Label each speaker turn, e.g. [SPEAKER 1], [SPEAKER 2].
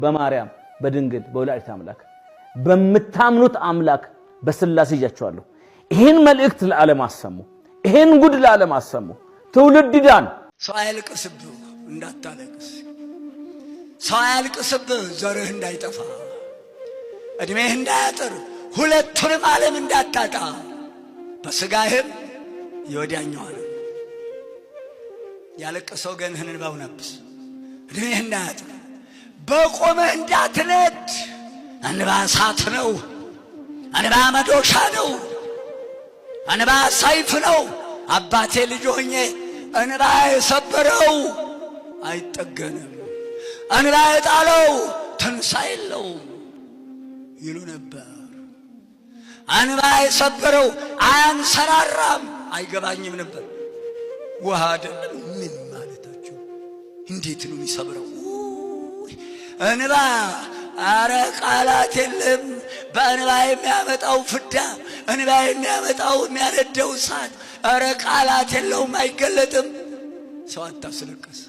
[SPEAKER 1] በማርያም በድንግል በወላዲተ አምላክ በመታምኑት አምላክ በስላሴ ይያቸዋለሁ። ይሄን መልእክት ለዓለም አሰሙ። ይሄን ጉድ ለዓለም አሰሙ። ትውልድ ዳን።
[SPEAKER 2] ሰው ያልቅስብህ እንዳታለቅስ፣ ሰው ያልቅስብህ ዘርህ እንዳይጠፋ፣ እድሜህ እንዳያጥር፣ ሁለቱንም ዓለም እንዳታጣ፣ በስጋህም የወዲያኛው ዓለም ያለቀሰው ገንህን እንባው ነብስ፣ እድሜህ እንዳያጥር፣ በቆመህ እንዳትነድ። እንባ እሳት ነው። እንባ መዶሻ ነው። እንባ ሰይፍ ነው። አባቴ ልጅ ሆኜ እንባ የሰበረው አይጠገንም፣ እንባ የጣለው ትንሣኤ የለውም ይሉ ነበር። እንባ የሰበረው አያንሰራራም። አይገባኝም ነበር። ውሃ አይደለም ምን ማለታቸው? እንዴት ነው የሚሰብረው? እንባ አረ ቃላት የለም። በእንባ የሚያመጣው ፍዳ፣ እንባ የሚያመጣው የሚያነደው እሳት አረ ቃላት የለውም፣ አይገለጥም። ሰው አታስለቅስ።